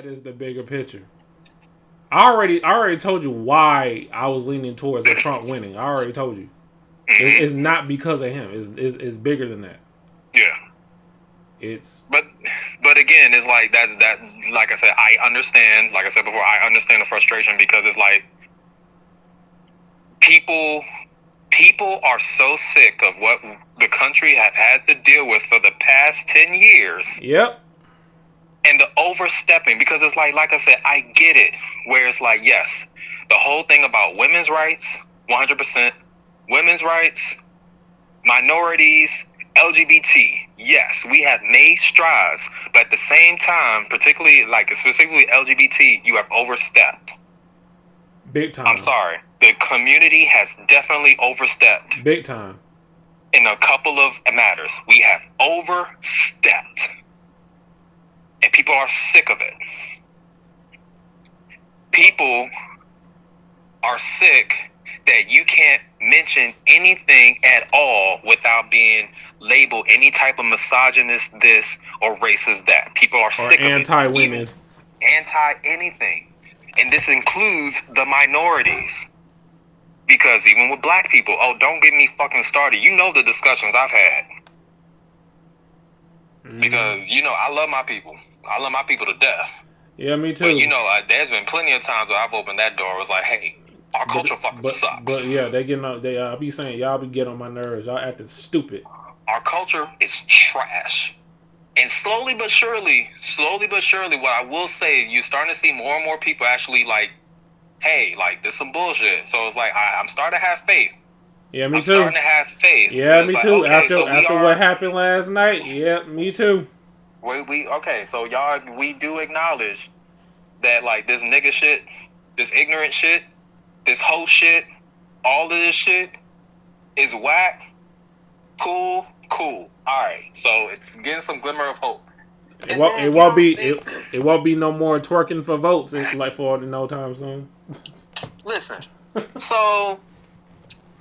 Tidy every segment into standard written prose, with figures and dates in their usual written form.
That is the bigger picture. I already told you why I was leaning towards a Trump winning. I already told you. It's not because of him. It's bigger than that. Yeah. It's but again, it's like that. Like I said, I understand. Like I said before, I understand the frustration because it's like people are so sick of what the country has had to deal with for the past 10 years. Yep. And the overstepping, because it's like I said, I get it. Where it's like, yes, the whole thing about women's rights, 100%, women's rights, minorities, LGBT, yes, we have made strides, but at the same time, particularly like specifically LGBT, you have overstepped. Big time. I'm sorry, the community has definitely overstepped. Big time. In a couple of matters, we have overstepped, and people are sick of it. People are sick that you can't mention anything at all without being labeled any type of misogynist this or racist that. People are sick of it. Anti-women. Anti-anything. And this includes the minorities. Because even with black people, oh, don't get me fucking started. You know the discussions I've had. Because, I love my people. I love my people to death. Yeah, me too. But, there's been plenty of times where I've opened that door. It was like, hey, our culture fucking sucks. But yeah, I be saying, y'all be getting on my nerves. Y'all acting stupid. Our culture is trash. And slowly but surely, what I will say, you're starting to see more and more people actually like, hey, like, this some bullshit. So it's like, I'm starting to have faith. Yeah, me too. I'm starting to have faith. Yeah, me too. Okay, after what happened last night, yeah, me too. So y'all, we do acknowledge that, like, this nigga shit, this ignorant shit, this whole shit, all of this shit is whack. Cool. Alright, so it's getting some glimmer of hope. It won't be no more twerking for votes like for no time soon. Listen, so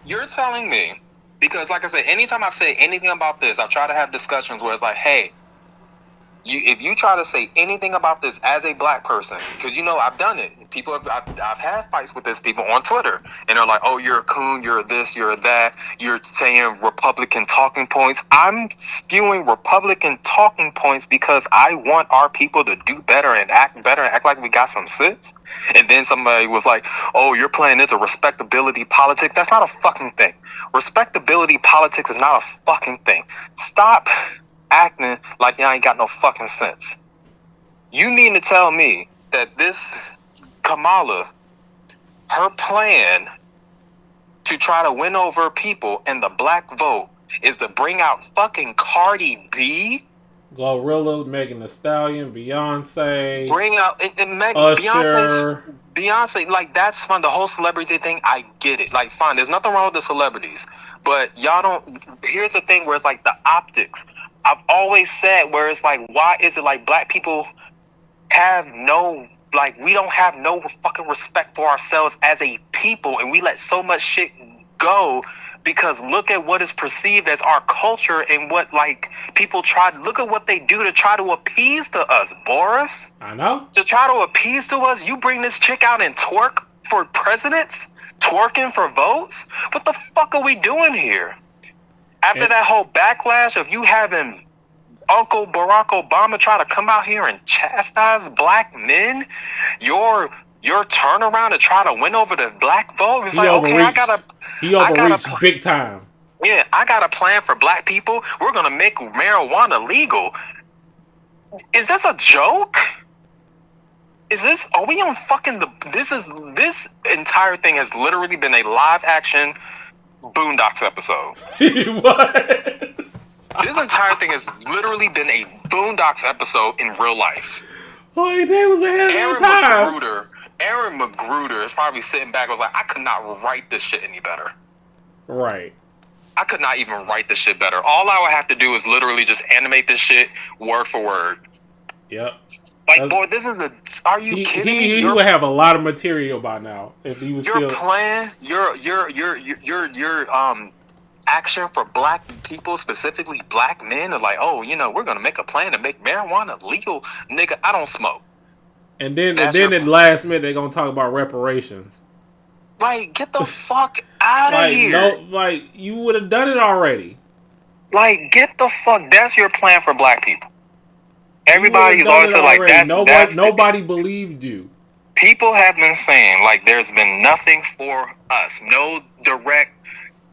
you're telling me, because like I said, anytime I say anything about this, I try to have discussions where it's like, hey, if you try to say anything about this as a black person, because I've done it. I've had fights with these people on Twitter, and they're like, "Oh, you're a coon, you're this, you're that, you're saying Republican talking points." I'm spewing Republican talking points because I want our people to do better and act like we got some sense. And then somebody was like, "Oh, you're playing into respectability politics." That's not a fucking thing. Respectability politics is not a fucking thing. Stop acting like y'all ain't got no fucking sense. You mean to tell me that this Kamala, her plan to try to win over people in the black vote is to bring out fucking Cardi B? Glorilla, Megan Thee Stallion, Beyonce. Bring out Beyonce, like, that's fun. The whole celebrity thing, I get it. Like, fine, there's nothing wrong with the celebrities. But y'all don't, here's the thing where it's like the optics. I've always said where it's like, why is it like black people have no, like, we don't have no fucking respect for ourselves as a people, and we let so much shit go because look at what is perceived as our culture and what, like, people look at what they do to try to appease to us, Boris. I know. To try to appease to us, you bring this chick out and twerk for presidents? Twerking for votes? What the fuck are we doing here? After that whole backlash of you having Uncle Barack Obama try to come out here and chastise black men, your turnaround to try to win over the black vote, it's he overreached big time. Yeah, I got a plan for black people. We're gonna make marijuana legal. Is this a joke? Are we on fucking this entire thing has literally been a live action Boondocks episode. What? This entire thing has literally been a Boondocks episode in real life. Like, they was ahead of their time. Aaron Magruder is probably sitting back and was like, I could not write this shit any better. Right. I could not even write this shit better. All I would have to do is literally just animate this shit word for word. Yep. Like, boy, are you kidding me? He would have a lot of material by now if he was your plan, your action for black people, specifically black men, are like, oh, we're gonna make a plan to make marijuana legal. Nigga, I don't smoke. And then at the last minute they're gonna talk about reparations. Like, get the fuck out of here. No, like, you would have done it already. Like, get the fuck. That's your plan for black people. Everybody's always said, like, nobody believed you. People have been saying, like, there's been nothing for us. No direct,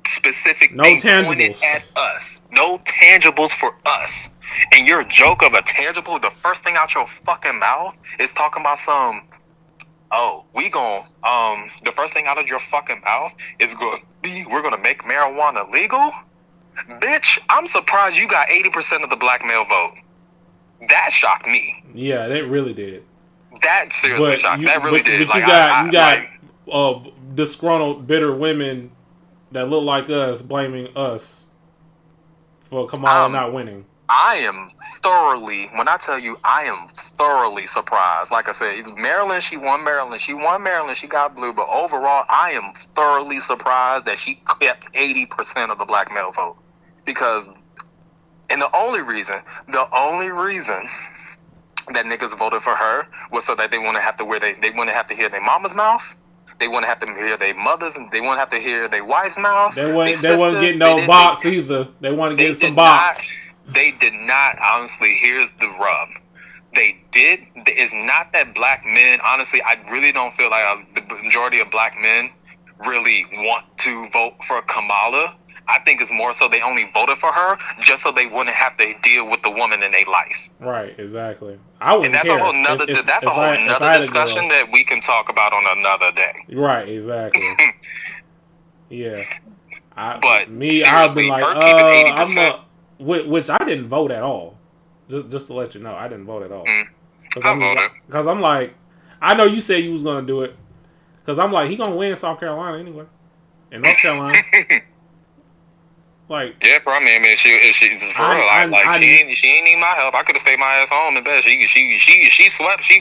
specific thing pointed at us. No tangibles for us. And your joke of a tangible, the first thing out your fucking mouth is talking about some, the first thing out of your fucking mouth is going to be, we're going to make marijuana legal? Bitch, I'm surprised you got 80% of the black male vote. That shocked me. Yeah, that really did. That seriously shocked. That really did. But you got disgruntled, bitter women that look like us blaming us for Kamala not winning. I am thoroughly, when I tell you, I am thoroughly surprised. Like I said, Maryland, she won Maryland. She got blue. But overall, I am thoroughly surprised that she kept 80% of the black male vote. Because, and the only reason that niggas voted for her was so that they wouldn't have to hear their mama's mouth. They wouldn't have to hear their mothers, and they wouldn't have to hear their wife's mouth. They wouldn't get no box either. They want to get some box. They did not, honestly, here's the rub. They did. It's not that black men, honestly, I really don't feel like the majority of black men really want to vote for Kamala. I think it's more so they only voted for her just so they wouldn't have to deal with the woman in their life. Right, exactly. I wouldn't care. A whole nother discussion that we can talk about on another day. Right, exactly. Yeah. I've been like, which I didn't vote at all. Just to let you know, I didn't vote at all. Because I'm like, I know you said you was going to do it. Because I'm like, he going to win South Carolina anyway. In North Carolina. Like, yeah, bro. I mean, she ain't need my help. I could have stayed my ass home in bed. She swept. She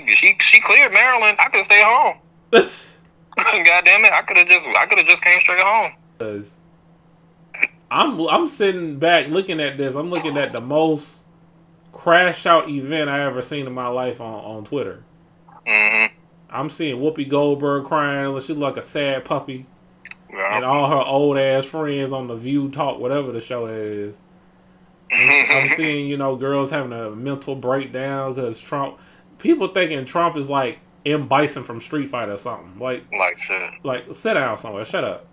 cleared Maryland. I could have stayed home. God damn it! I could have just came straight home. Because I'm sitting back looking at this. I'm looking at the most crash out event I ever seen in my life on Twitter. Mm-hmm. I'm seeing Whoopi Goldberg crying. She look like a sad puppy. Yeah. And all her old ass friends on the View Talk, whatever the show is. I'm seeing, girls having a mental breakdown because Trump. People thinking Trump is like M. Bison from Street Fighter or something. Like shit. Like, sit down somewhere. Shut up.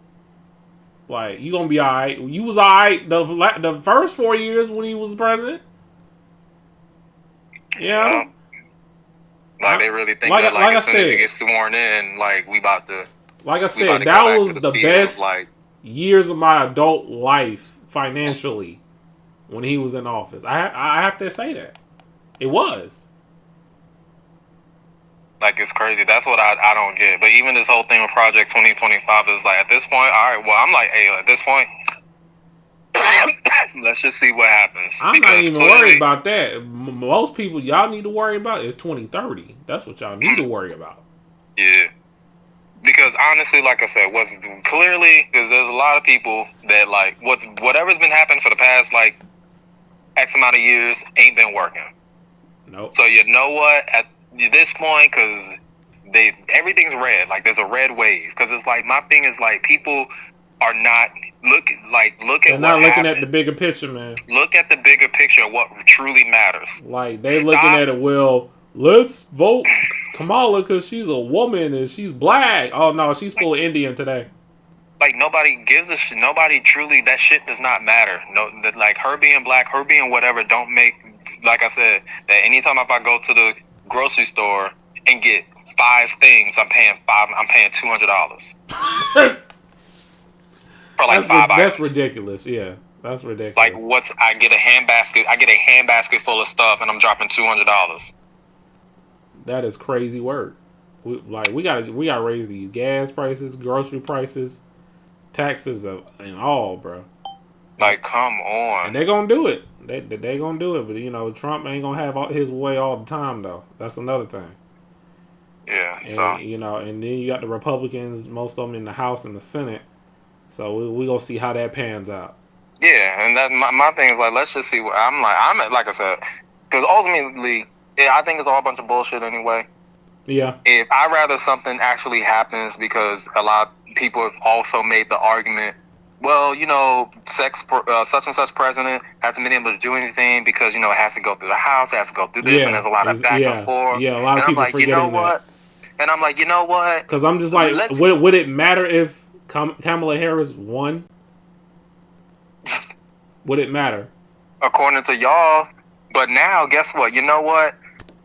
Like, you gonna be alright. You was alright the first 4 years when he was president. Yeah. Like, they really think that, like as soon as he gets sworn in, like, we about to. Like I said, that was the best years of my adult life financially when he was in office. I have to say that. It was. Like, it's crazy. That's what I don't get. But even this whole thing with Project 2025 is like, at this point, all right, well, I'm like, hey, at this point, let's just see what happens. I'm not even worried about that. Most people, y'all need to worry about is 2030. That's what y'all need to worry about. Yeah. Because honestly, like I said, because there's a lot of people that, like, whatever's been happening for the past, like, X amount of years ain't been working. Nope. So you know what? At this point, because everything's red. Like, there's a red wave. Because it's like, my thing is, like, people are not looking at the bigger picture, man. Look at the bigger picture of what truly matters. Like, they looking at it, well, let's vote Kamala because she's a woman and she's black. Oh, no, she's full Indian today. Like, nobody gives a shit. Nobody truly, that shit does not matter. No, like, her being black, her being whatever, don't make, like I said, that anytime if I go to the grocery store and get 5 things, I'm paying $200. For like 5 items. That's ridiculous, yeah. That's ridiculous. Like, I get a handbasket full of stuff and I'm dropping $200. That is crazy work. We gotta raise these gas prices, grocery prices, taxes, and all, bro. Like, come on. And they're gonna do it. They gonna do it. But Trump ain't gonna have his way all the time, though. That's another thing. Yeah. And then you got the Republicans, most of them in the House and the Senate. So we gonna see how that pans out. Yeah, and that my thing is, like, let's just see what like I said, because ultimately, I think it's all a bunch of bullshit anyway. Yeah. If I rather something actually happens, because a lot of people have also made the argument, well, such and such president hasn't been able to do anything because, it has to go through the House, it has to go through this, and Yeah. there's a lot of back and forth. Yeah. A lot And of I'm people like, you know forgetting that. what? And I'm like, you know what? Because I'm just like, would it matter if Kamala Harris won? Would it matter? According to y'all. But now, guess what? You know what?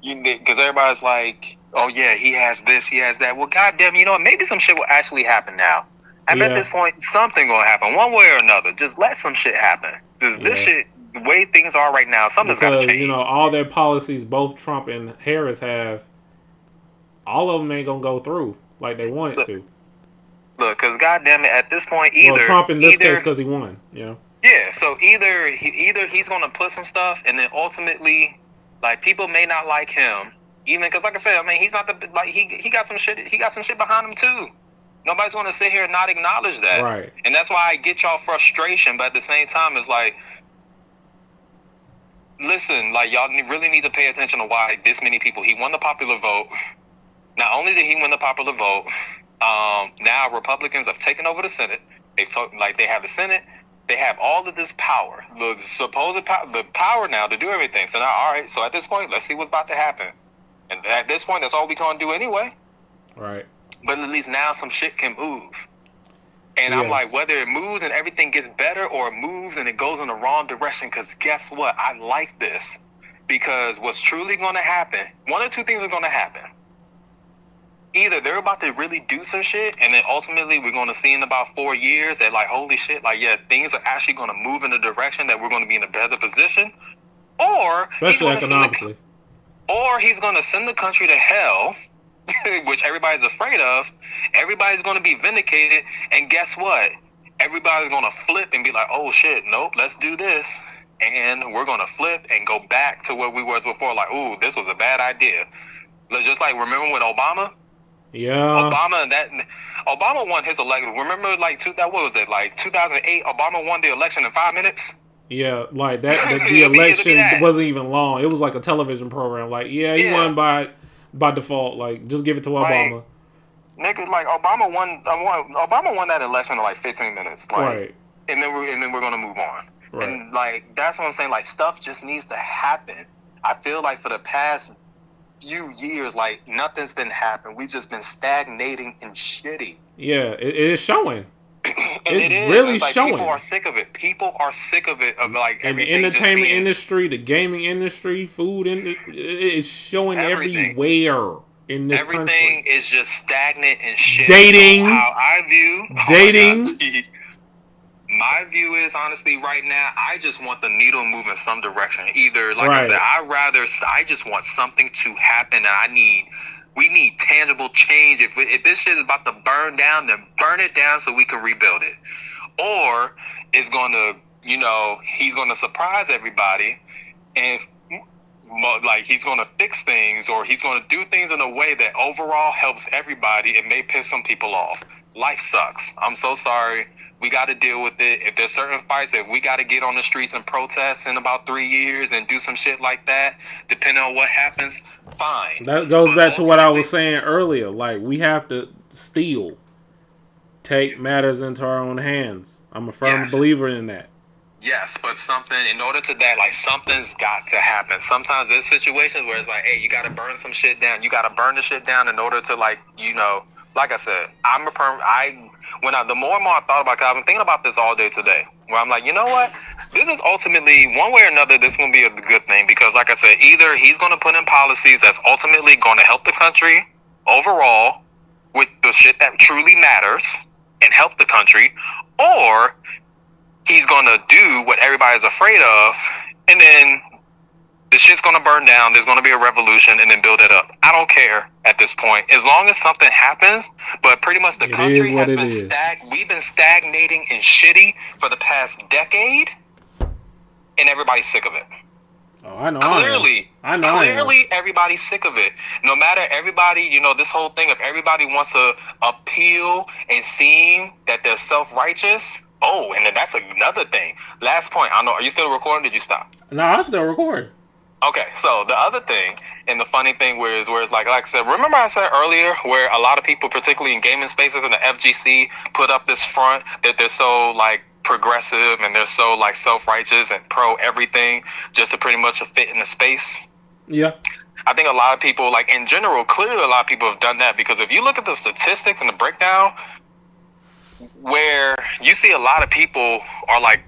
Because everybody's like, oh yeah, he has this, he has that. Well, goddamn, maybe some shit will actually happen now. And at this point, something gonna happen one way or another. Just let some shit happen. This shit, the way things are right now, something's gotta change. All their policies, both Trump and Harris have, all of them ain't gonna go through like they want it to. Look, because goddamn it, at this point, either Trump in this case because he won. Yeah, so either he's gonna put some stuff, and then ultimately, like, people may not like him, even because, like I said, I mean, he's not he got some shit behind him too. Nobody's gonna sit here and not acknowledge that, right? And that's why I get y'all frustration, but at the same time, it's like, listen, like, y'all really need to pay attention to why this many people. He won the popular vote. Not only did he win the popular vote, now Republicans have taken over the Senate. They have the Senate. They have all of this power, the supposed the power now to do everything. So now, all right. So at this point, let's see what's about to happen. And at this point, that's all we gonna do anyway. Right. But at least now some shit can move. And I'm like, whether it moves and everything gets better, or it moves and it goes in the wrong direction. Because guess what? I like this, because what's truly gonna happen? One or two things are gonna happen. Either they're about to really do some shit, and then ultimately we're going to see in about 4 years that, like, holy shit, like, yeah, things are actually going to move in a direction that we're going to be in a better position, or especially economically, or he's going to send the country to hell, which everybody's afraid of. Everybody's going to be vindicated, and guess what? Everybody's going to flip and be like, oh shit, nope, let's do this, and we're going to flip and go back to where we was before, like, ooh, this was a bad idea. Just like, remember with Obama? Yeah. Obama won his election. Remember, like, 2008, Obama won the election in 5 minutes? Yeah, like that the election wasn't even long. It was like a television program. Like, he won by default. Like, just give it to Obama. Nigga, like, Obama won that election in like 15 minutes. Like, right. And then we're gonna move on. Right. And, like, that's what I'm saying. Like, stuff just needs to happen. I feel like for the past few years, like, nothing's been happening. We've just been stagnating and shitty. Yeah, it is showing. It's really showing. People are sick of it. People are sick of it. Of, like, in the entertainment industry, the gaming industry, food industry, it's showing everywhere in this country. Everything is just stagnant and shit. Dating. So how I view dating. My view is, honestly, right now, I just want the needle move in some direction. Either, like I said, I just want something to happen, and we need tangible change. If this shit is about to burn down, then burn it down so we can rebuild it. Or it's going to, he's going to surprise everybody, and, like, he's going to fix things, or he's going to do things in a way that overall helps everybody. It may piss some people off. Life sucks. I'm so sorry. We got to deal with it. If there's certain fights that we got to get on the streets and protest in about 3 years and do some shit like that, depending on what happens, fine. That goes back to what I was saying earlier. Like, we have to take matters into our own hands. I'm a firm believer in that. Yes, but in order to that, like, something's got to happen. Sometimes there's situations where it's like, hey, you got to burn some shit down. You got to burn the shit down in order to, like, like I said, the more and more I thought about it, 'cause I've been thinking about this all day today, where I'm like, you know what? This is ultimately, one way or another, this is going to be a good thing, because, like I said, either he's going to put in policies that's ultimately going to help the country overall with the shit that truly matters and help the country, or he's going to do what everybody's afraid of, and then the shit's going to burn down, there's going to be a revolution, and then build it up. I don't care at this point. As long as something happens, but pretty much the country has been we've been stagnating and shitty for the past decade, and everybody's sick of it. Oh, I know. Clearly, everybody's sick of it. No matter everybody, this whole thing of everybody wants to appeal and seem that they're self-righteous. Oh, and then that's another thing. Last point. I don't know. Are you still recording? Did you stop? No, I'm still recording. Okay, so the other thing and the funny thing where it's like I said, remember I said earlier where a lot of people, particularly in gaming spaces and the FGC, put up this front that they're so like progressive and they're so like self-righteous and pro everything just to pretty much fit in the space. Yeah. I think a lot of people, like in general, clearly a lot of people have done that because if you look at the statistics and the breakdown, where you see a lot of people are like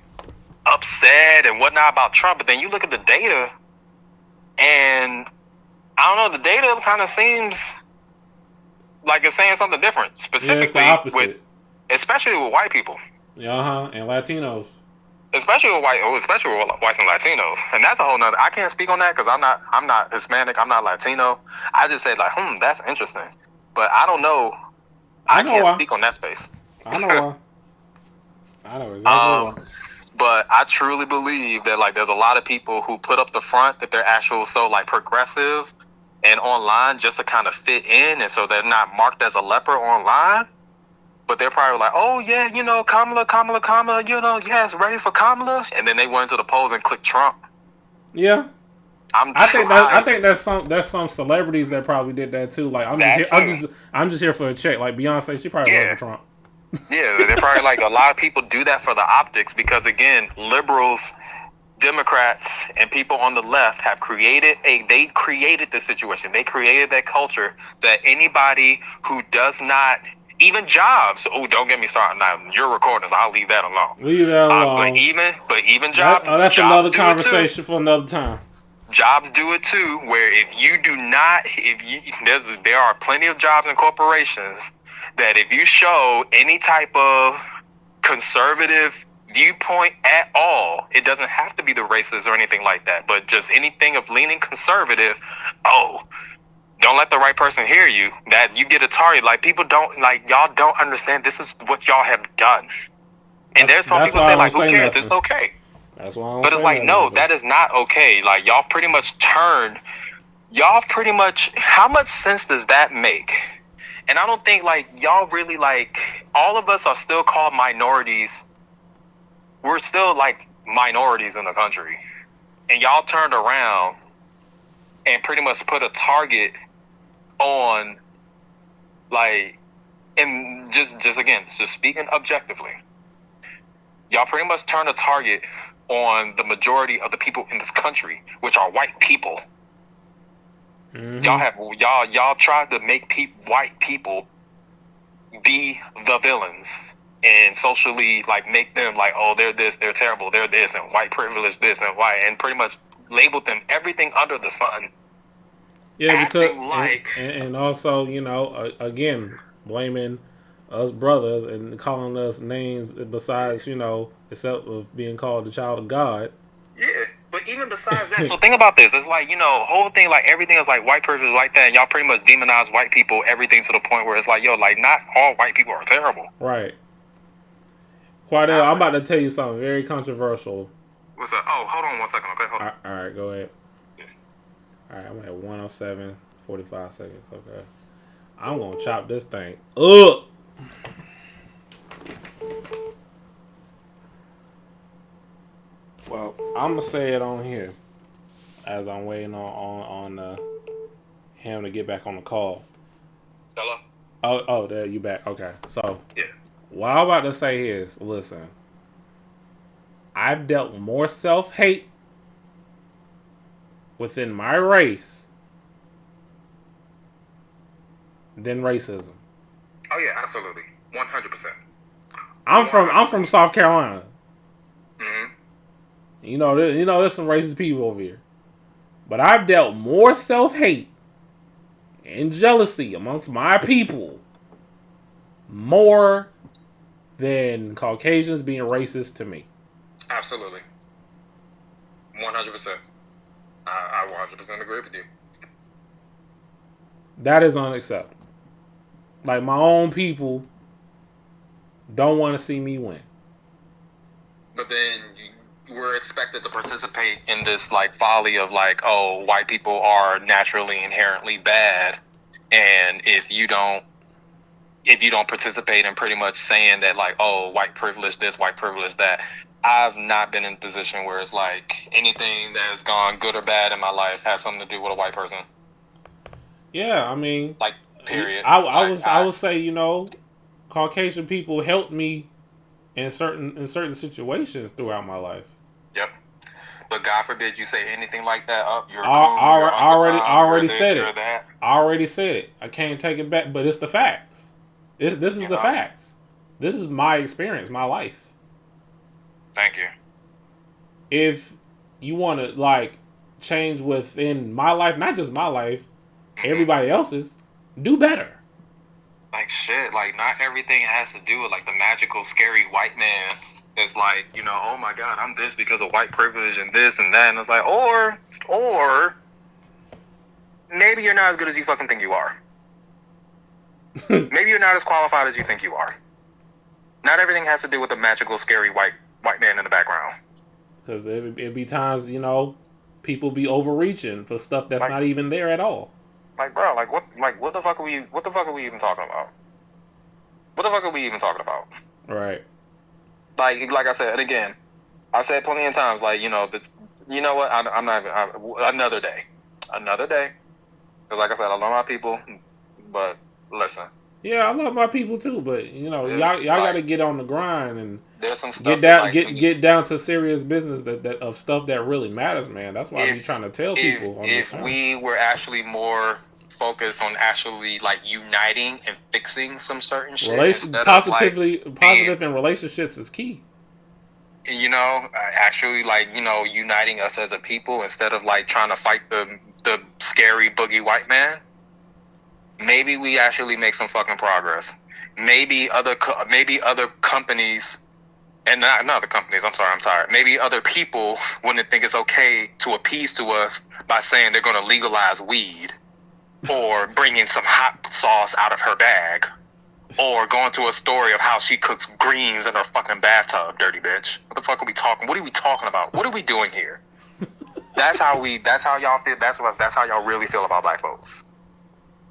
upset and whatnot about Trump, but then you look at the data and I don't know, the data kind of seems like it's saying something different, specifically especially with white people. And Latinos. Especially with whites and Latinos, and that's a whole nother. I can't speak on that because I'm not Hispanic, I'm not Latino. I just said like, that's interesting, but I don't know. I can't speak on that space. I know why. I know exactly why. But I truly believe that like there's a lot of people who put up the front that they're actual so like progressive and online just to kind of fit in, and so they're not marked as a leper online. But they're probably like, oh yeah, Kamala, yes, ready for Kamala, and then they went to the polls and clicked Trump. Yeah, I think there's some celebrities that probably did that too. Like I'm just here for a check. Like Beyonce, she probably voted for Trump. Yeah, they're probably like a lot of people do that for the optics because again, liberals, Democrats, and people on the left have created this situation. They created that culture that anybody who does not. Even jobs. Oh, don't get me started. Now, your recordings, I'll leave that alone. Leave that alone. But even jobs. That's another conversation for another time. Jobs do it too. Where if you do not, there are plenty of jobs in corporations that if you show any type of conservative viewpoint at all, it doesn't have to be the racist or anything like that, but just anything of leaning conservative. Don't let the right person hear you, that you get a target. Like people y'all don't understand this is what y'all have done. And there's some people say like, who cares? It's okay. That's why but it's like, no, that is not okay. Like y'all pretty much how much sense does that make? And I don't think like y'all really like, all of us are still called minorities. We're still like minorities in the country. And y'all turned around and pretty much put a target on like, and just speaking objectively, y'all pretty much turned a target on the majority of the people in this country, which are white people. Mm-hmm. Y'all tried to make white people be the villains and socially like make them like, oh, they're this, they're terrible, they're this, and white privilege this and white, and pretty much labeled them everything under the sun. Yeah, because and also, again, blaming us brothers and calling us names besides, except of being called the child of God. Yeah, but even besides that, so think about this. It's like, whole thing, like everything is like white privilege like that, and y'all pretty much demonize white people, everything to the point where it's like, like not all white people are terrible. Right. Quadell, I'm about to tell you something very controversial. What's up? Oh, hold on 1 second, okay? Hold on. All right, go ahead. Alright, I'm at 107, 45 seconds. Okay. I'm going to chop this thing up. Well, I'm going to say it on here as I'm waiting on him to get back on the call. Hello? Oh, there, you back. Okay. So, yeah. What I'm about to say is, listen, I've dealt more self-hate within my race than racism. Oh yeah, absolutely, 100%. I'm from South Carolina. Mm-hmm. There's some racist people over here, but I've dealt more self-hate and jealousy amongst my people more than Caucasians being racist to me. Absolutely, 100%. I 100% agree with you. That is unacceptable. Like, my own people don't want to see me win. But then we're expected to participate in this, like, folly of, like, oh, white people are naturally inherently bad. And if you don't participate in pretty much saying that, like, oh, white privilege this, white privilege that, I've not been in a position where it's like anything that has gone good or bad in my life has something to do with a white person. Yeah, I mean, like, period. I would say, you know, Caucasian people helped me in certain situations throughout my life. Yep. But God forbid you say anything like that. Oh, you're a I, coon, you're Uncle I Tom, you're already this, said you're it. that. I already said it. I can't take it back, but it's the facts. This is the facts. This is my experience, my life. Thank you. If you want to like change within my life, not just my life, everybody else's, do better. Like shit, like not everything has to do with like the magical, scary white man. It's like, you know, oh my God, I'm this because of white privilege and this and that. And it's like, or maybe you're not as good as you fucking think you are. Maybe you're not as qualified as you think you are. Not everything has to do with a magical, scary white man in the background. Because it be times, you know, people be overreaching for stuff that's like, not even there at all. Like, bro, what the fuck are we even talking about? What the fuck are we even talking about? Right. Like I said, and again, I said plenty of times, like, you know, you know what? I'm not even, another day. Because like I said, I love my people, but listen. Yeah, I love my people too, but you know, y'all like, got to get on the grind and there's some stuff get down, get down to serious business that of stuff that really matters, man. That's why I be trying to tell people. If we were actually more focused on actually like uniting and fixing some certain shit, positive in relationships is key. You know, actually, like, you know, uniting us as a people instead of like trying to fight the scary boogie white man. Maybe we actually make some fucking progress. Maybe other companies, and not other companies. I'm sorry. Maybe other people wouldn't think it's okay to appease to us by saying they're going to legalize weed, or bringing some hot sauce out of her bag, or going to a story of how she cooks greens in her fucking bathtub. Dirty bitch. What the fuck are we talking? What are we talking about? What are we doing here? That's how y'all feel. That's how y'all really feel about black folks.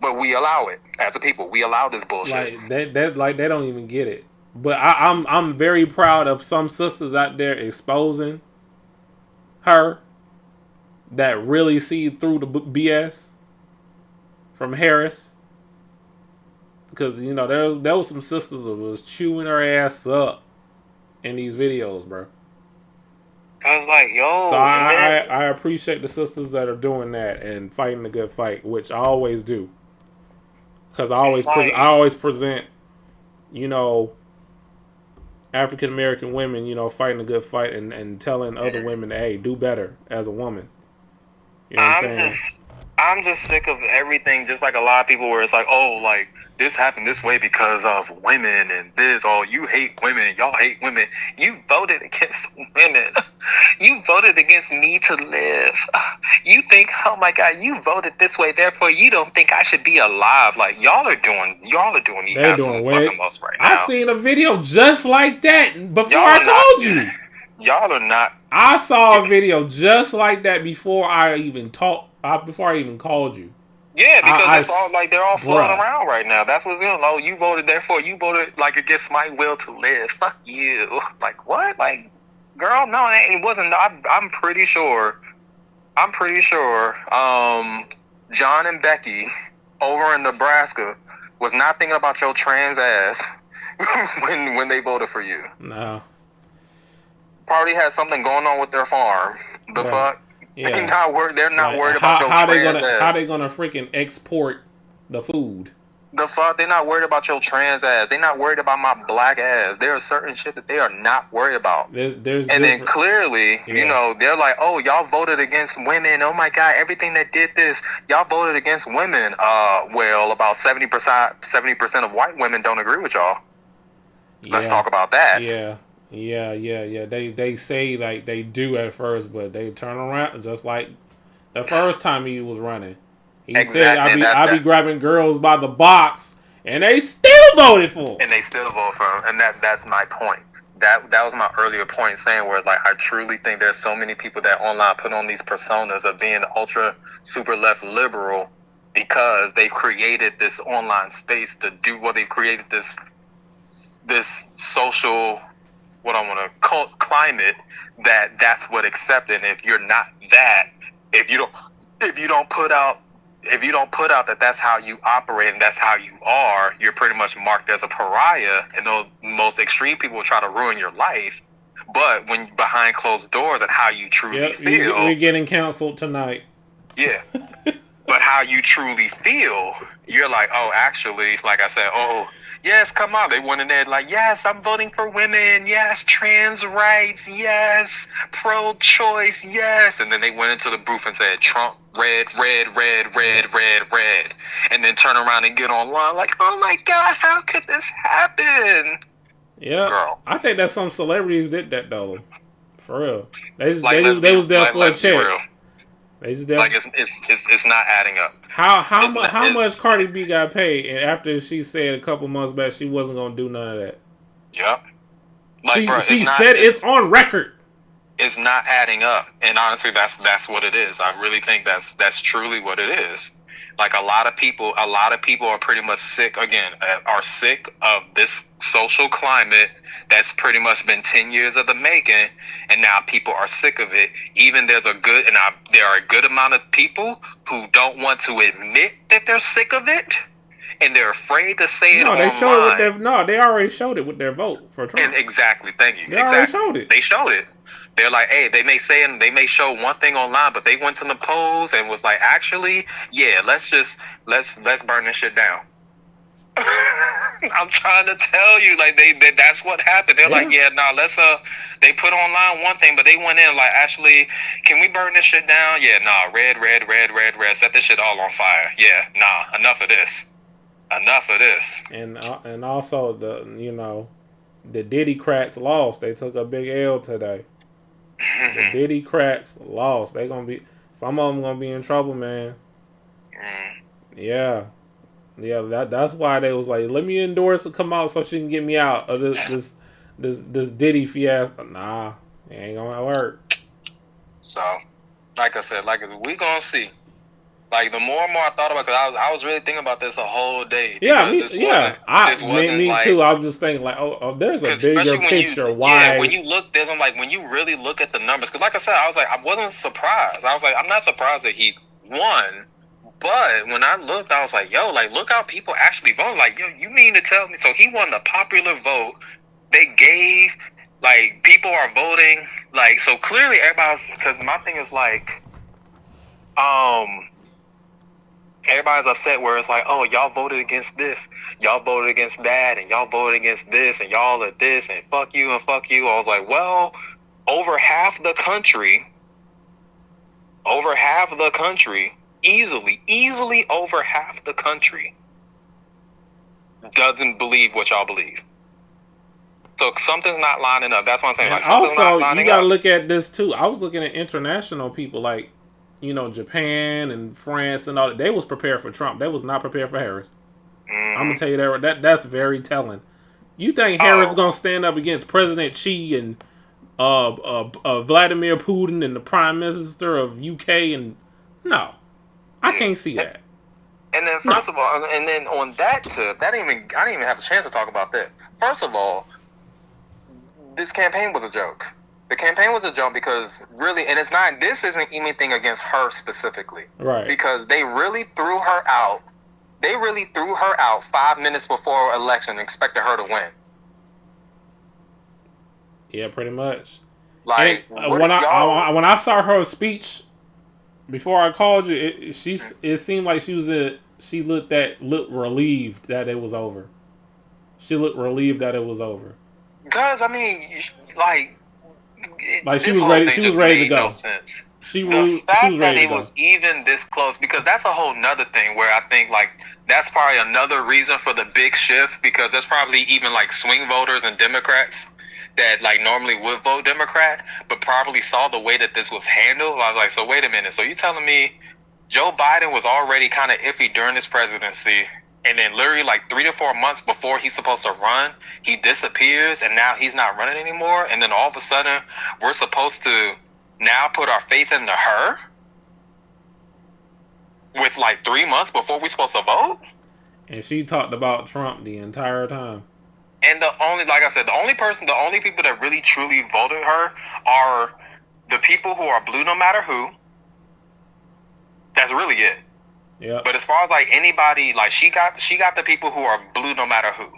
But we allow it as a people. We allow this bullshit. Like they don't even get it. But I'm very proud of some sisters out there exposing her that really see through the BS from Harris. Because, you know, there was some sisters that was chewing her ass up in these videos, bro. I was like, yo. So I appreciate the sisters that are doing that and fighting the good fight, which I always do. Because I always present, you know, African American women, you know, fighting a good fight and telling other women, hey, do better as a woman. You know what I'm saying? I'm just sick of everything, just like a lot of people where it's like, oh, like, this happened this way because of women and this, oh, you hate women, y'all hate women. You voted against women. You voted against me to live. You think, oh my God, you voted this way, therefore you don't think I should be alive. Like, y'all are doing the absolute fucking most right now. I seen a video just like that before I called you. Y'all are not. I saw a video just like that before I even called you. Yeah, because it's all like they're all floating around right now. That's what's going on. Oh, you voted, therefore you voted like against my will to live. Fuck you. Like what? Like, girl, no, it wasn't. I'm pretty sure. John and Becky over in Nebraska was not thinking about your trans ass when they voted for you. No. Probably had something going on with their farm. The fuck? Yeah. They're not worried about your trans ass. How they gonna freaking export the food? The fuck? They're not worried about your trans ass. They're not worried about my black ass. There are certain shit that they are not worried about. Then clearly, you know, they're like, oh, y'all voted against women. Oh my God, everything that did this, y'all voted against women. Well, about 70% of white women don't agree with y'all. Yeah. Let's talk about that. Yeah. They say like they do at first, but they turn around just like the first time he was running. He said, "I be grabbing girls by the box," and they still voted for him. And they still vote for him, and that's my point. That was my earlier point, saying where like I truly think there's so many people that online put on these personas of being ultra super left liberal because they've created this online space to do what they've created this social what I want to climate, that's what accepted. If you're not that, if you don't put out that that's how you operate and that's how you are, you're pretty much marked as a pariah, and those most extreme people will try to ruin your life. But when behind closed doors and how you truly feel, we're getting canceled tonight. Yeah. But how you truly feel, you're like, oh, actually, like I said, oh, yes, come on. They went in there like, yes, I'm voting for women. Yes, trans rights. Yes, pro-choice. Yes. And then they went into the booth and said, Trump, red, red, red, red, red, red. And then turn around and get online like, oh, my God, how could this happen? Yeah. Girl. I think that some celebrities did that, though. For real. They was there for a check. They just like it's not adding up. How much Cardi B got paid, and after she said a couple months back she wasn't gonna do none of that. Yep. She said it's on record. It's not adding up, and honestly, that's what it is. I really think that's truly what it is. Like a lot of people are pretty much sick again. Are sick of this social climate that's pretty much been 10 years of the making, and now people are sick of it. Even there are a good amount of people who don't want to admit that they're sick of it, and they're afraid to say it online. They already showed it with their vote for Trump. And exactly, thank you. They already showed it. They showed it. They're like, hey, they may show one thing online, but they went to the polls and was like, actually, yeah, let's burn this shit down. I'm trying to tell you, like that's what happened. They're like, yeah, nah, they put online one thing, but they went in like, actually, can we burn this shit down? Yeah, nah, red, red, red, red, red, set this shit all on fire. Yeah, nah, enough of this. And also the Diddy-crats lost. They took a big L today. The Diddy-crats lost. Some of them gonna be in trouble, man. Yeah. That's why they was like, let me endorse and come out so she can get me out of this Diddy fiasco. Nah, it ain't gonna work. So, like I said, we gonna see. Like the more and more I thought about it, because I was really thinking about this a whole day. Yeah, me too. I was just thinking like, oh, there's a bigger picture. Why? When you look, when you really look at the numbers, because like I said, I wasn't surprised. I was like, I'm not surprised that he won, but when I looked, I was like, yo, like look how people actually voted. Like, yo, you mean to tell me? So he won the popular vote. They gave people are voting so clearly everybody's, because my thing is everybody's upset where it's like, oh, y'all voted against this, y'all voted against that, and y'all voted against this, and y'all are this, and fuck you, and fuck you. I was like, well, over half the country, easily over half the country doesn't believe what y'all believe. So something's not lining up. That's what I'm saying. And also, you gotta look at this too. I was looking at international people like, Japan and France and all that. They was prepared for Trump. They was not prepared for Harris. I'm gonna tell you that's very telling. You think Harris is gonna stand up against President Xi and Vladimir Putin and the Prime Minister of UK? And no, I can't see that. And then first of all, and then on that tip, I didn't even have a chance to talk about that. First of all, this campaign was a joke. The campaign was a joke because really, and this isn't anything against her specifically. Right. Because they really threw her out. They really threw her out 5 minutes before election and expected her to win. Yeah, pretty much. Like, when I saw her speech before I called you, it seemed like she looked relieved that it was over. She looked relieved that it was over. Because I mean, she was ready. She was ready to go. No sense. She was ready to go. The fact that it was even this close, because that's a whole nother thing where I think that's probably another reason for the big shift, because there's probably even swing voters and Democrats that normally would vote Democrat, but probably saw the way that this was handled. I was like, so wait a minute. So you telling me Joe Biden was already kind of iffy during his presidency, and then literally 3 to 4 months before he's supposed to run, he disappears, and now he's not running anymore, and then all of a sudden we're supposed to now put our faith into her with 3 months before we're supposed to vote? And she talked about Trump the entire time. And the only, like I said, the only people that really truly voted her are the people who are blue no matter who. That's really it. Yeah. But as far as like anybody, like she got the people who are blue no matter who.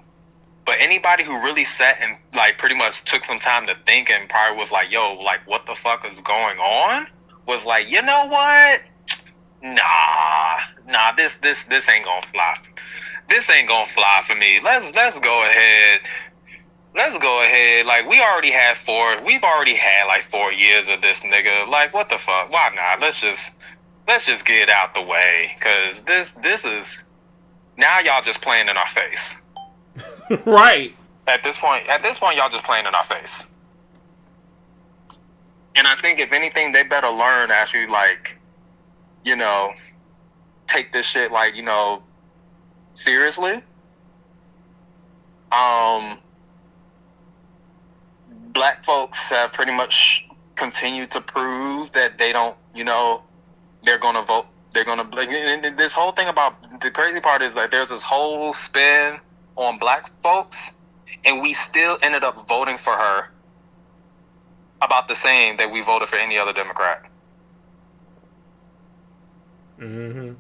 But anybody who really sat and like pretty much took some time to think and probably was like, yo, like what the fuck is going on? Was like, you know what? Nah, this ain't gonna fly. This ain't gonna fly for me. Let's go ahead. Let's go ahead. Like we've already had like 4 years of this nigga. Like what the fuck? Why not? Let's just get it out the way. Cause this is now y'all just playing in our face. Right. At this point, y'all just playing in our face. And I think if anything, they better learn to actually like, you know, take this shit like, you know, seriously. Black folks have pretty much continued to prove that they don't, you know, they're gonna vote. They're gonna. And this whole thing about the crazy part is that there's this whole spin on black folks, and we still ended up voting for her about the same that we voted for any other Democrat. Mm-hmm.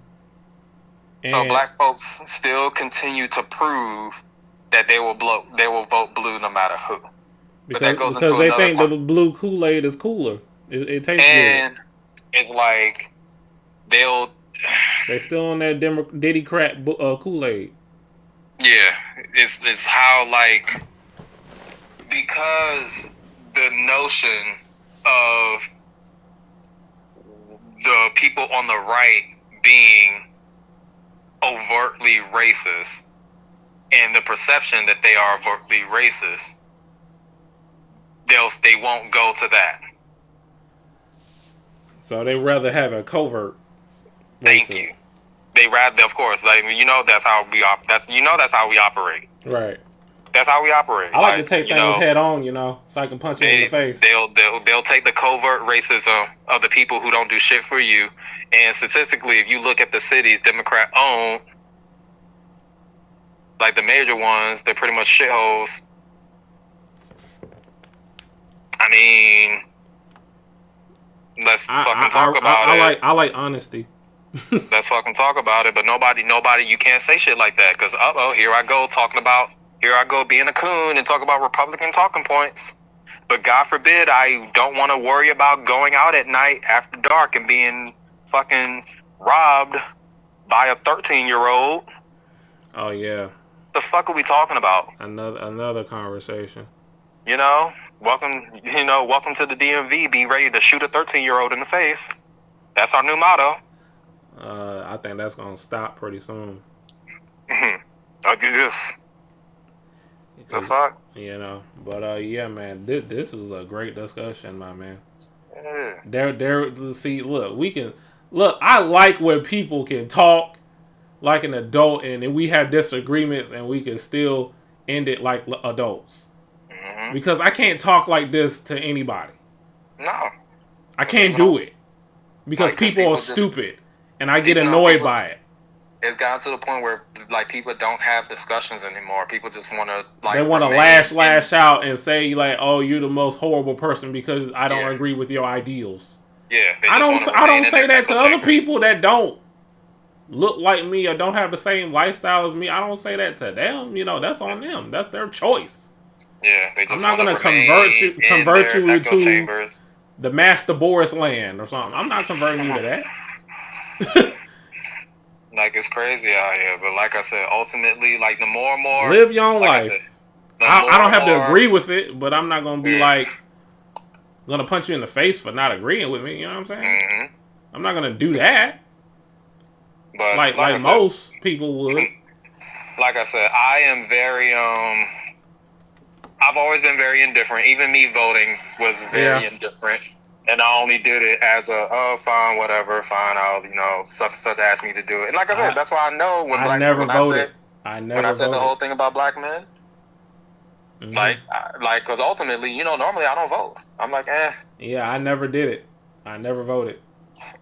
So black folks still continue to prove that they will vote blue no matter who. Because they think the blue Kool-Aid is cooler. It tastes good. And it's like they still on that Diddy crap Kool-Aid. Yeah, it's how like because the notion of the people on the right being overtly racist and the perception that they are overtly racist, they won't go to that. So they rather have a covert. Thank you. They rather, of course, like you know that's how we operate. Right. That's how we operate. I like to take things head on, you know, so I can punch you in the face. They'll take the covert racism of the people who don't do shit for you. And statistically, if you look at the cities Democrat owned, like the major ones, they're pretty much shitholes. I mean, let's fucking talk about it. I like honesty. Let's fucking talk about it. But nobody, you can't say shit like that because here I go being a coon and talk about Republican talking points. But God forbid I don't want to worry about going out at night after dark and being fucking robbed by a 13-year-old. Oh yeah. The fuck are we talking about? Another conversation. You know, welcome to the DMV. Be ready to shoot a 13-year-old in the face. That's our new motto. I think that's gonna stop pretty soon. I do this. The fuck? You know, but yeah, man, this was a great discussion, my man. Yeah. See, look. I like when people can talk like an adult, and then we have disagreements, and we can still end it like adults. Mm-hmm. Because I can't talk like this to anybody. No, I can't do it because people are stupid, and I get annoyed by it. It's gotten to the point where like people don't have discussions anymore. People just want to like they want to lash out and say like, "Oh, you're the most horrible person because I don't agree with your ideals." Yeah, I don't say that to other people that don't look like me or don't have the same lifestyle as me. I don't say that to them. You know, that's on them. That's their choice. Yeah, they just I'm not gonna convert you to the Master Boris land or something. I'm not converting you to that. Like it's crazy out here, but like I said, ultimately, like the more and more live your own life. I don't have to agree with it, but I'm not gonna be gonna punch you in the face for not agreeing with me. You know what I'm saying? Mm-hmm. I'm not gonna do that. But like most people would. Like I said, I am very I've always been very indifferent. Even me voting was very indifferent. And I only did it as fine, whatever, fine, I'll, such asked me to do it. And like I said, that's why I know when I never voted. When I said the whole thing about black men, because ultimately, normally I don't vote. I'm like, Yeah, I never did it. I never voted.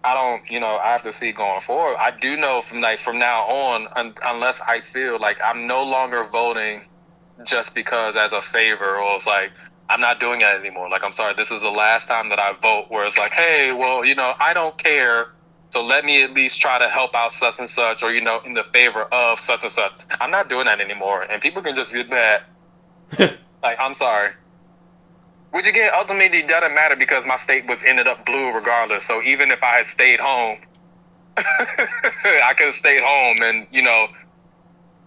I don't, I have to see going forward. I do know from now on, unless I feel like I'm no longer voting just because as a favor, or it's like, I'm not doing that anymore. Like, I'm sorry, this is the last time that I vote, where it's like, hey, well, I don't care, so let me at least try to help out such and such, or, in the favor of such and such. I'm not doing that anymore. And people can just get mad. Like, I'm sorry. Which again, ultimately doesn't matter because my state ended up blue regardless. So even if I had stayed home, I could have stayed home and,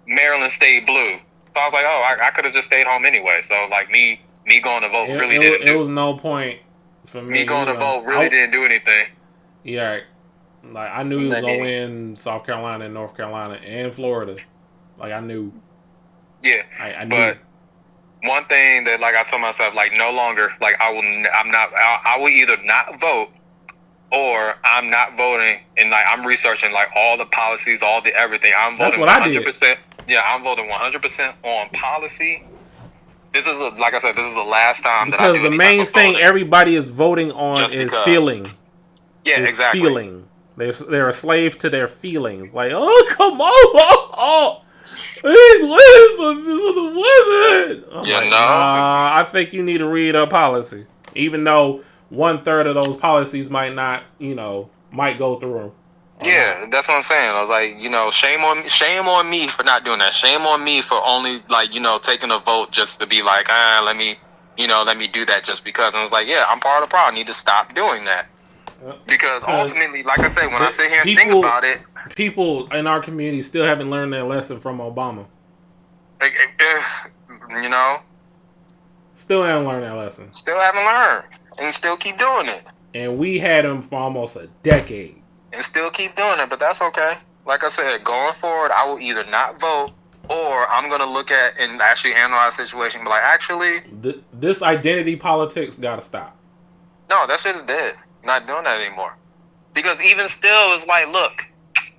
Maryland stayed blue. So I was like, oh, I could have just stayed home anyway. So like me going to vote really didn't do. It was no point for me. Me going to vote really didn't do anything. Yeah, like I knew he was gonna win South Carolina and North Carolina and Florida. Like I knew. Yeah, I knew. But one thing that like I told myself, like no longer, like I will either not vote or I'm not voting, and like I'm researching like all the policies, all the everything. I'm voting 100%. Yeah, I'm voting 100% on policy. This is like I said, this is the last time because that I do the main thing everybody is voting on is feeling. Yeah, exactly. Feeling. They're a slave to their feelings. Like, oh come on, he's waiting for the women. I'm like, nah, I think you need to read a policy, even though 1/3 of those policies might not, might go through. Yeah, that's what I'm saying. I was like, shame on me for not doing that. Shame on me for only like, taking a vote just to be like, let me do that just because. And I was like, yeah, I'm part of the problem. I need to stop doing that. Because ultimately, like I said, when I sit here and think about it, people in our community still haven't learned their lesson from Obama. Still haven't learned that lesson. Still haven't learned, and still keep doing it. And we had him for almost a decade. And still keep doing it, but that's okay. Like I said, going forward, I will either not vote or I'm going to look at and actually analyze the situation and be like, actually... This identity politics got to stop. No, that shit is dead. Not doing that anymore. Because even still, it's like, look,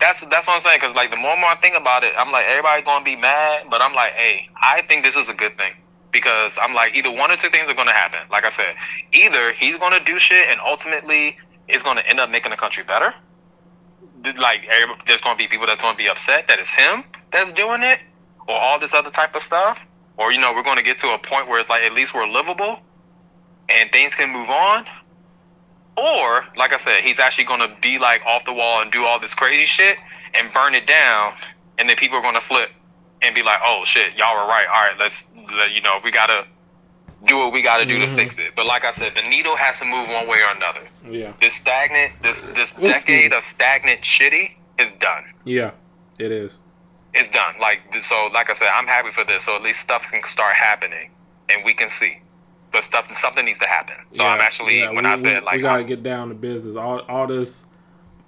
that's what I'm saying. Because like the more and more I think about it, I'm like, everybody's going to be mad, but I'm like, hey, I think this is a good thing. Because I'm like, either one or two things are going to happen. Like I said, either he's going to do shit and ultimately it's going to end up making the country better. Like, there's going to be people that's going to be upset that it's him that's doing it, or all this other type of stuff, or we're going to get to a point where it's like at least we're livable and things can move on, or like I said, he's actually going to be like off the wall and do all this crazy shit and burn it down, and then people are going to flip and be like, oh shit, y'all were right, all right, we got to do what we got to do to fix it. But like I said, the needle has to move one way or another. Yeah. This decade of stagnant shitty is done. Yeah, it is. It's done. Like I said, I'm happy for this. So at least stuff can start happening, and we can see. But something needs to happen. So I'm actually we gotta get down to business. All this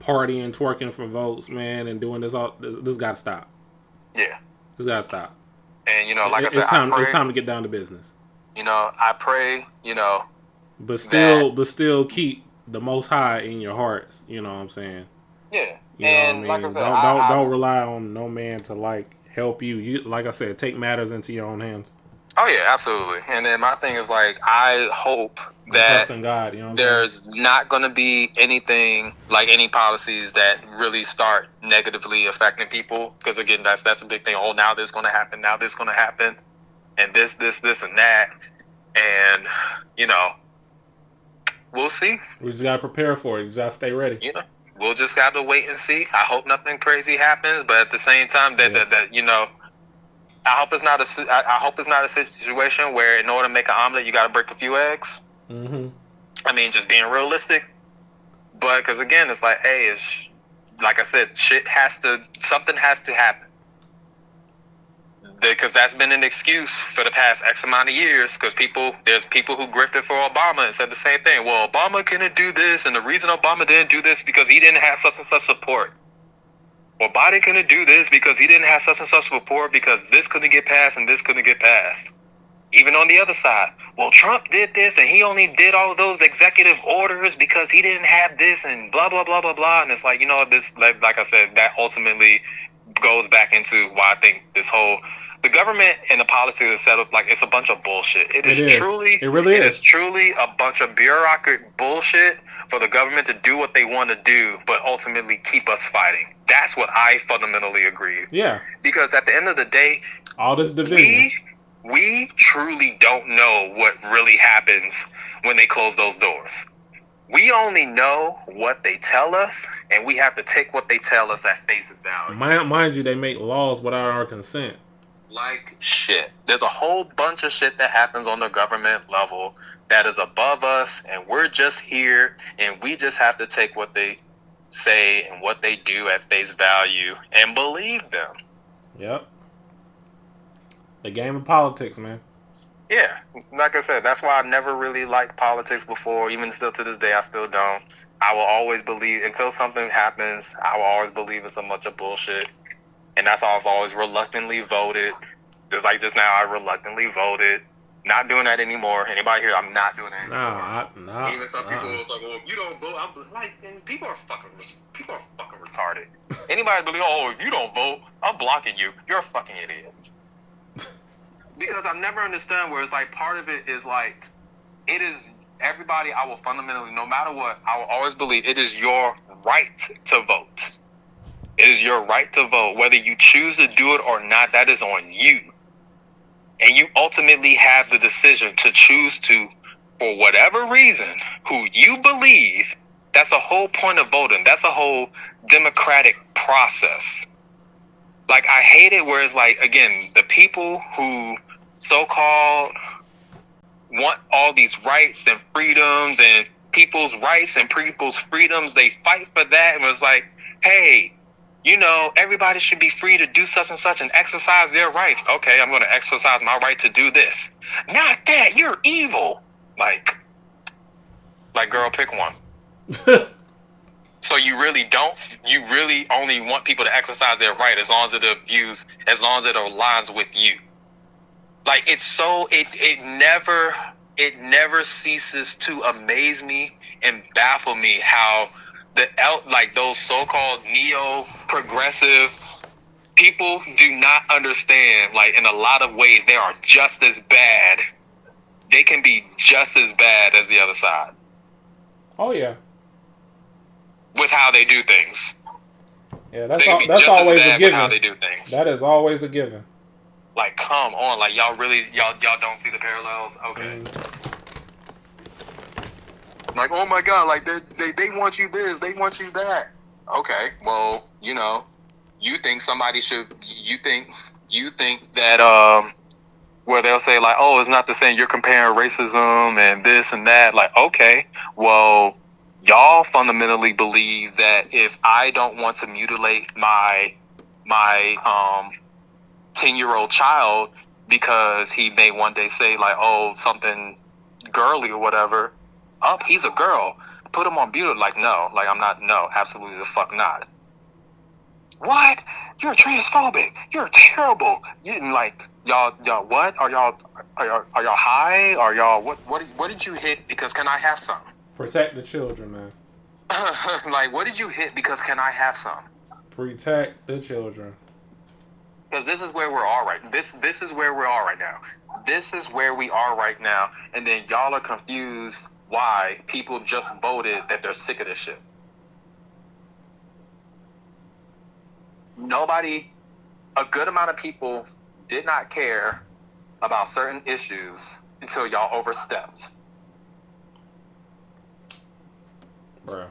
partying, twerking for votes, man, and doing this this gotta stop. Yeah. This gotta stop. And like I said, it's time to get down to business. I pray, but still keep the Most High in your hearts. You know what I'm saying? Yeah. And like I said, don't rely on no man to help you. You, like I said, take matters into your own hands. Oh yeah, absolutely. And then my thing is I hope that trust in God, there's not going to be anything like any policies that really start negatively affecting people. Because again, that's a big thing. Oh, now this is going to happen. Now this is going to happen. And this, and that. And, we'll see. We just got to prepare for it. You just got to stay ready. We'll just have to wait and see. I hope nothing crazy happens. But at the same time, I hope it's not a situation where in order to make an omelet, you got to break a few eggs. Mm-hmm. I mean, just being realistic. But, because again, it's like, hey, like I said, something has to happen. Because that's been an excuse for the past X amount of years. Because there's people who grifted for Obama and said the same thing. Well, Obama couldn't do this, and the reason Obama didn't do this because he didn't have such and such support. Well, Biden couldn't do this because he didn't have such and such support because this couldn't get passed and this couldn't get passed. Even on the other side, well, Trump did this and he only did all of those executive orders because he didn't have this and blah, blah, blah, blah, blah. And it's like, this, like I said, that ultimately goes back into why I think the government and the policy is set up like it's a bunch of bullshit. It is truly a bunch of bureaucratic bullshit for the government to do what they want to do, but ultimately keep us fighting. That's what I fundamentally agree. Yeah. Because at the end of the day, all this division. we truly don't know what really happens when they close those doors. We only know what they tell us, and we have to take what they tell us at face value. Mind you, they make laws without our consent. Like shit. There's a whole bunch of shit that happens on the government level that is above us, and we're just here, and we just have to take what they say and what they do at face value and believe them. Yep. The game of politics, man. Yeah, like I said, that's why I never really liked politics before. Even still to this day, I still don't. I will always believe, until something happens, I will always believe it's a bunch of bullshit. And that's why I've always reluctantly voted. Just like just now, I reluctantly voted. Not doing that anymore. Anybody here, I'm not doing that anymore. Nah. Even some people was like, well, if you don't vote, I'm like, and people are fucking retarded. Anybody believe, oh, if you don't vote, I'm blocking you. You're a fucking idiot. Because I've never understood where it's like part of it is like, it is everybody. I will fundamentally, no matter what, I will always believe it is your right to vote. It is your right to vote. Whether you choose to do it or not, that is on you. And you ultimately have the decision to choose to, for whatever reason, who you believe. That's a whole point of voting. That's a whole democratic process. Like, I hate it where it's like, again, the people who so-called want all these rights and freedoms and people's rights and people's freedoms, they fight for that. And it's like, hey, you know, everybody should be free to do such and such and exercise their rights. Okay, I'm going to exercise my right to do this. Not that. You're evil. Like, girl, pick one. So you really only want people to exercise their right as long as it aligns with you. Like, it's so, it never ceases to amaze me and baffle me how those so-called neo-progressive people do not understand, like, in a lot of ways, they are just as bad. They can be just as bad as the other side. Oh, yeah. With how they do things. Yeah, that's always a given. How they do things. That is always a given. Like, come on, like, y'all don't see the parallels? Okay. Like, oh my God, like, they want you this, they want you that. Okay, well, you know, you think that, where they'll say, like, oh, it's not the same, you're comparing racism and this and that. Like, okay, well, y'all fundamentally believe that if I don't want to mutilate my 10-year-old child because he may one day say, like, oh, something girly or whatever, he's a girl, put him on mute. Like, no, like, I'm not, no, absolutely the fuck not. What? You're transphobic. You're terrible. You like, y'all what? Are y'all high? Are y'all what did you hit because can I have some? Protect the children, man. Like, what did you hit because can I have some? Protect the children. Because this is where we're all right. This is where we're all right now. This is where we are right now. And then y'all are confused why people just voted that they're sick of this shit. A good amount of people did not care about certain issues until y'all overstepped. Bruh,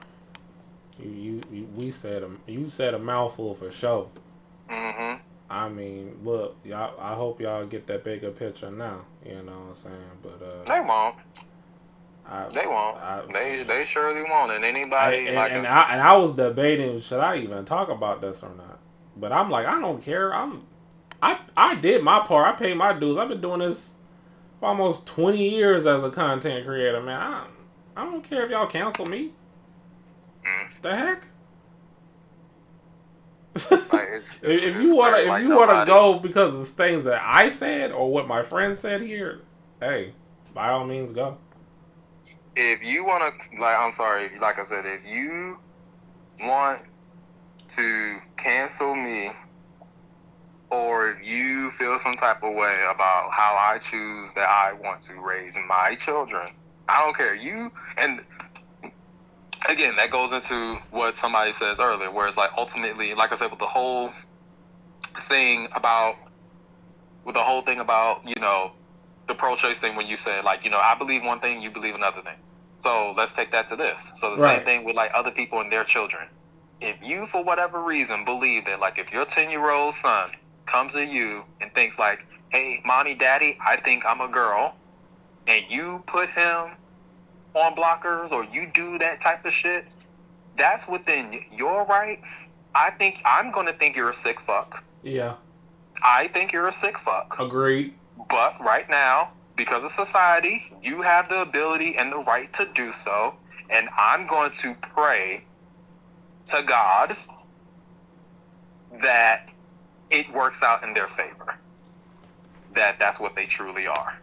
you said a mouthful for sure. Mm-hmm. I mean, look, y'all. I hope y'all get that bigger picture now. You know what I'm saying? But they won't. They won't. They surely won't. And anybody I was debating, should I even talk about this or not? But I'm like, I don't care. I did my part. I paid my dues. I've been doing this for almost 20 years as a content creator, man. I don't care if y'all cancel me. The heck? If you wanna go because of the things that I said or what my friend said here, hey, by all means go. If you wanna, like, I'm sorry, like I said, if you want to cancel me, or if you feel some type of way about how I choose that I want to raise my children, I don't care. You, and again, that goes into what somebody says earlier, where it's like, ultimately, like I said, with the whole thing about with the whole thing about, the pro-choice thing when you said, like, I believe one thing, you believe another thing. So let's take that to this. So the same thing with, like, other people and their children. If you, for whatever reason, believe that, like, if your 10-year-old son comes to you and thinks, like, hey, mommy, daddy, I think I'm a girl, and you put him on blockers or you do that type of shit, that's within your right. I'm going to think you're a sick fuck. Yeah. I think you're a sick fuck. Agreed. But right now, because of society, you have the ability and the right to do so. And I'm going to pray to God that it works out in their favor. That's what they truly are.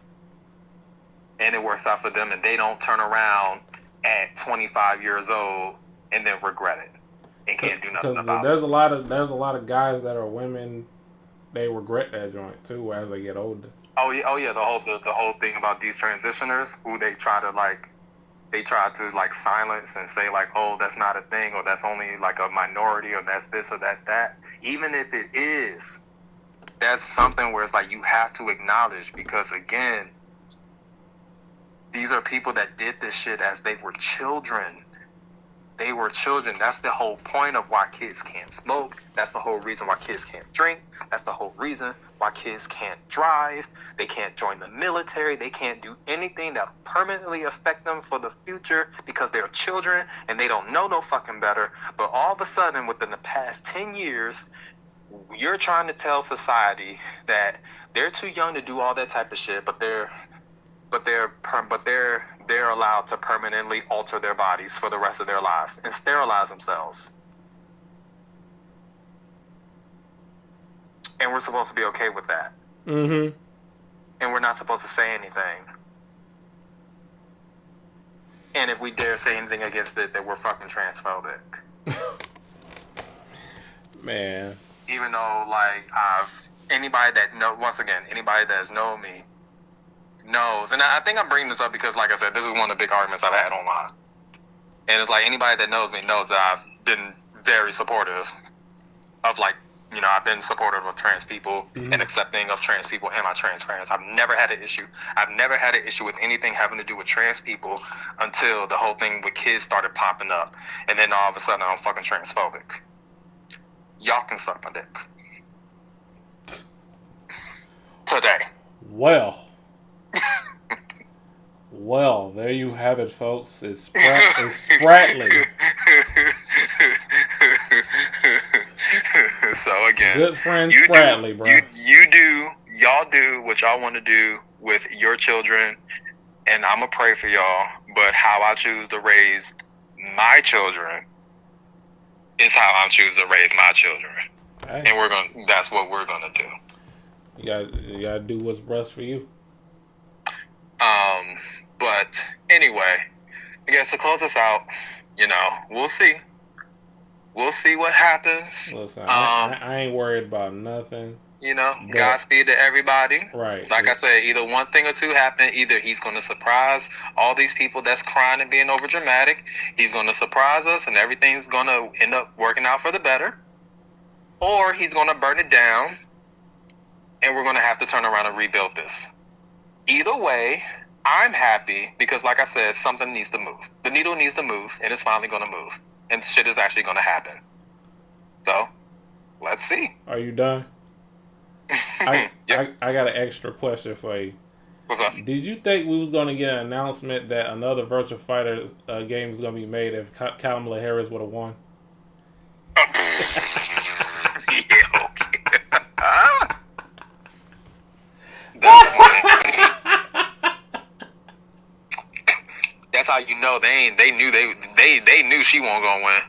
And it works out for them, and they don't turn around at 25 years old and then regret it and can't do nothing about it. There's a lot of guys that are women. They regret that joint too as they get older. Oh yeah. The whole thing about these transitioners who they try to silence and say, like, oh, that's not a thing, or that's only like a minority, or that's this or that. Even if it is, that's something where it's like you have to acknowledge, because again, these are people that did this shit as they were children. They were children. That's the whole point of why kids can't smoke. That's the whole reason why kids can't drink. That's the whole reason why kids can't drive. They can't join the military. They can't do anything that permanently affect them for the future, because they're children and they don't know no fucking better. But all of a sudden, within the past 10 years, you're trying to tell society that they're too young to do all that type of shit, but they're allowed to permanently alter their bodies for the rest of their lives and sterilize themselves. And we're supposed to be okay with that. Mm-hmm. And we're not supposed to say anything. And if we dare say anything against it, then we're fucking transphobic. Man. Even though, like, anybody that has known me knows, and I think I'm bringing this up because, like I said, this is one of the big arguments I've had online. And it's like, anybody that knows me knows that I've been very supportive of, like, I've been supportive of trans people and accepting of trans people and my trans friends. I've never had an issue. I've never had an issue with anything having to do with trans people until the whole thing with kids started popping up. And then all of a sudden, I'm fucking transphobic. Y'all can suck my dick. Today. Well, there you have it, folks. It's Spratley. So again, good friend Spratley, bro. Y'all do what y'all want to do with your children, and I'ma pray for y'all. But how I choose to raise my children is how I choose to raise my children, hey. And that's what we're gonna do. You gotta do what's best for you. But anyway, I guess to close us out, we'll see. We'll see what happens. Listen, I ain't worried about nothing. Godspeed to everybody. Right. Like I said, either one thing or two happen. Either he's going to surprise all these people that's crying and being over dramatic. He's going to surprise us and everything's going to end up working out for the better. Or he's going to burn it down and we're going to have to turn around and rebuild this. Either way, I'm happy because, like I said, something needs to move. The needle needs to move, and it's finally going to move. And shit is actually going to happen. So, let's see. Are you done? Yep. I got an extra question for you. What's up? Did you think we was going to get an announcement that another Virtual Fighter game is going to be made if Kamala Harris would have won? Yeah, okay. That's funny. That's how you know they knew she wasn't gonna win.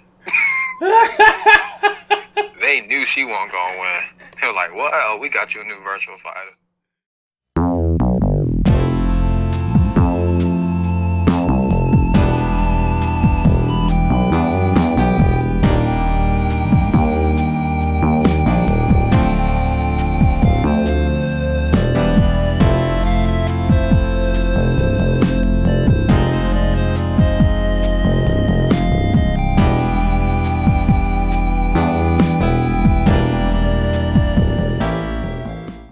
They knew she wasn't gonna win. They were like, well, we got you a new Virtual Fighter.